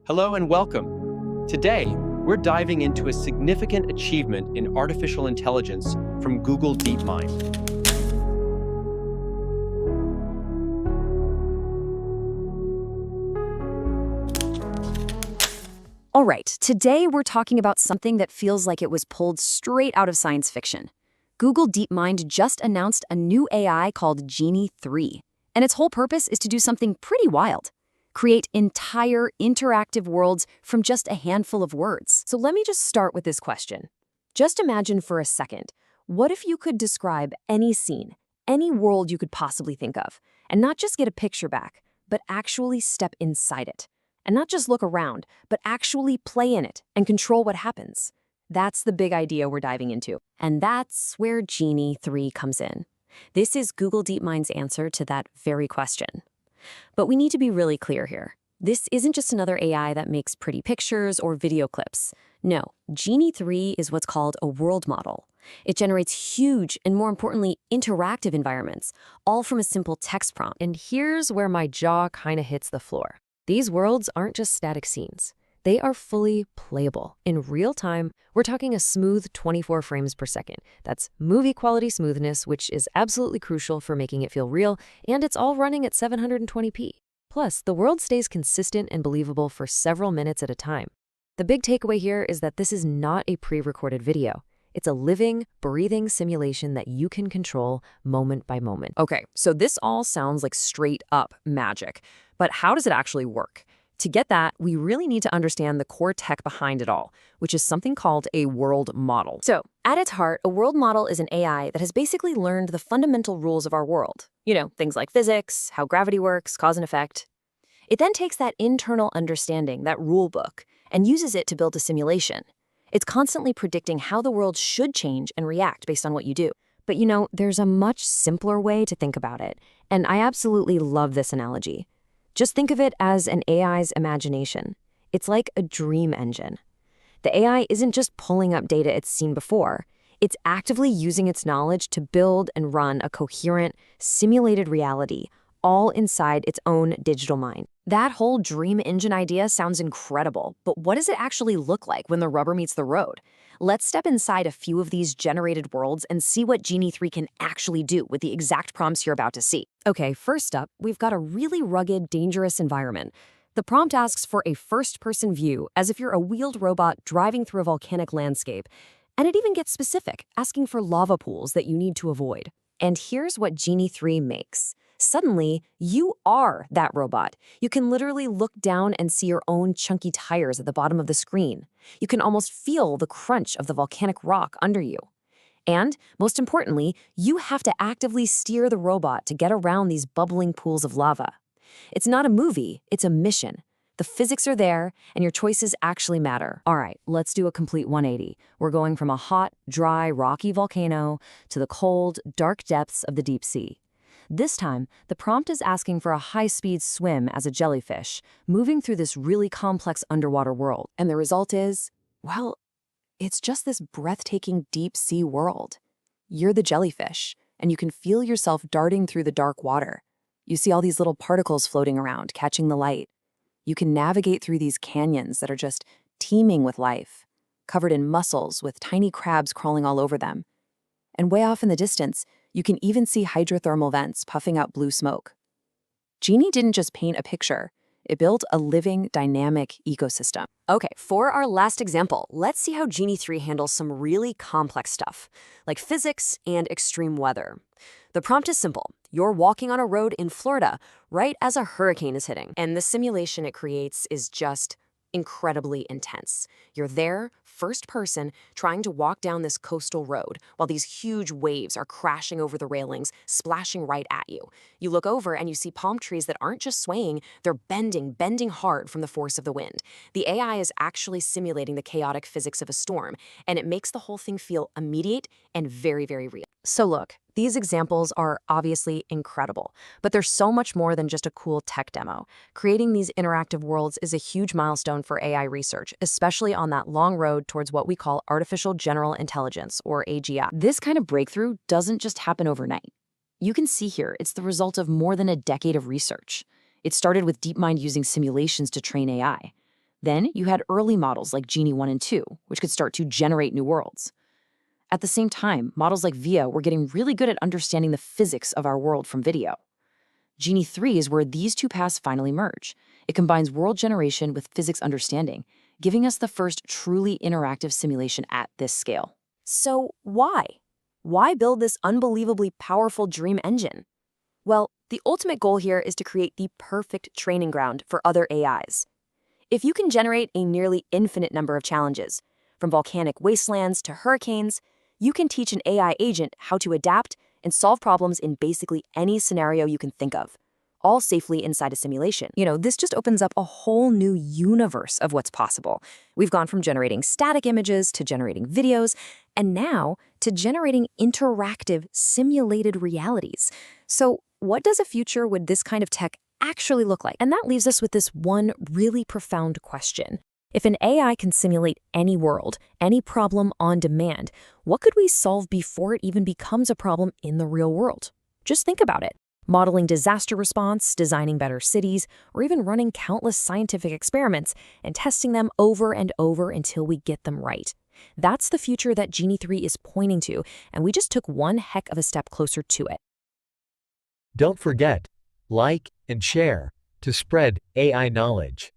Hello and welcome. Today, we're diving into a significant achievement in artificial intelligence from Google DeepMind. All right, today we're talking about something that feels like it was pulled straight out of science fiction. Google DeepMind just announced a new AI called Genie 3, and its whole purpose is to do something pretty wild. Create entire interactive worlds from just a handful of words. So let me just start with this question. Just imagine for a second, what if you could describe any scene, any world you could possibly think of, and not just get a picture back, but actually step inside it? And not just look around, but actually play in it and control what happens. That's the big idea we're diving into. And that's where Genie 3 comes in. This is Google DeepMind's answer to that very question. But we need to be really clear here. This isn't just another AI that makes pretty pictures or video clips. No, Genie 3 is what's called a world model. It generates huge and, more importantly, interactive environments, all from a simple text prompt. And here's where my jaw kind of hits the floor. These worlds aren't just static scenes. They are fully playable. In real time, we're talking a smooth 24 frames per second. That's movie quality smoothness, which is absolutely crucial for making it feel real, and it's all running at 720p. Plus, the world stays consistent and believable for several minutes at a time. The big takeaway here is that this is not a pre-recorded video. It's a living, breathing simulation that you can control moment by moment. Okay, so this all sounds like straight up magic. But how does it actually work? To get that, we really need to understand the core tech behind it all, which is something called a world model. So, at its heart, a world model is an AI that has basically learned the fundamental rules of our world. Things like physics, how gravity works, cause and effect. It then takes that internal understanding, that rule book, and uses it to build a simulation. It's constantly predicting how the world should change and react based on what you do. But there's a much simpler way to think about it, and I absolutely love this analogy. Just think of it as an AI's imagination. It's like a dream engine. The AI isn't just pulling up data it's seen before. It's actively using its knowledge to build and run a coherent, simulated reality, all inside its own digital mind. That whole dream engine idea sounds incredible, but what does it actually look like when the rubber meets the road? Let's step inside a few of these generated worlds and see what Genie 3 can actually do with the exact prompts you're about to see. Okay, first up, we've got a really rugged, dangerous environment. The prompt asks for a first-person view, as if you're a wheeled robot driving through a volcanic landscape. And it even gets specific, asking for lava pools that you need to avoid. And here's what Genie 3 makes. Suddenly, you are that robot. You can literally look down and see your own chunky tires at the bottom of the screen. You can almost feel the crunch of the volcanic rock under you. And, most importantly, you have to actively steer the robot to get around these bubbling pools of lava. It's not a movie, it's a mission. The physics are there, and your choices actually matter. All right, let's do a complete 180. We're going from a hot, dry, rocky volcano to the cold, dark depths of the deep sea. This time, the prompt is asking for a high-speed swim as a jellyfish, moving through this really complex underwater world. And the result is, well, it's just this breathtaking deep-sea world. You're the jellyfish, and you can feel yourself darting through the dark water. You see all these little particles floating around, catching the light. You can navigate through these canyons that are just teeming with life, covered in mussels with tiny crabs crawling all over them. And way off in the distance, you can even see hydrothermal vents puffing out blue smoke. Genie didn't just paint a picture, it built a living, dynamic ecosystem. Okay, for our last example, let's see how Genie 3 handles some really complex stuff, like physics and extreme weather. The prompt is simple. You're walking on a road in Florida right as a hurricane is hitting, and the simulation it creates is just incredibly intense. You're there, first person, trying to walk down this coastal road while these huge waves are crashing over the railings, splashing right at you. You look over and you see palm trees that aren't just swaying, they're bending hard from the force of the wind. The AI is actually simulating the chaotic physics of a storm, and it makes the whole thing feel immediate and very, very real. So look, these examples are obviously incredible, but there's so much more than just a cool tech demo. Creating these interactive worlds is a huge milestone for AI research, especially on that long road towards what we call artificial general intelligence, or AGI. This kind of breakthrough doesn't just happen overnight. You can see here, it's the result of more than a decade of research. It started with DeepMind using simulations to train AI. Then you had early models like Genie 1 and 2, which could start to generate new worlds. At the same time, models like VIA were getting really good at understanding the physics of our world from video. Genie 3 is where these two paths finally merge. It combines world generation with physics understanding, giving us the first truly interactive simulation at this scale. So why? Why build this unbelievably powerful dream engine? Well, the ultimate goal here is to create the perfect training ground for other AIs. If you can generate a nearly infinite number of challenges, from volcanic wastelands to hurricanes, you can teach an AI agent how to adapt and solve problems in basically any scenario you can think of, all safely inside a simulation. This just opens up a whole new universe of what's possible. We've gone from generating static images to generating videos, and now to generating interactive, simulated realities. So what does a future with this kind of tech actually look like? And that leaves us with this one really profound question. If an AI can simulate any world, any problem on demand, what could we solve before it even becomes a problem in the real world? Just think about it. Modeling disaster response, designing better cities, or even running countless scientific experiments and testing them over and over until we get them right. That's the future that Genie 3 is pointing to, and we just took one heck of a step closer to it. Don't forget, like and share to spread AI knowledge.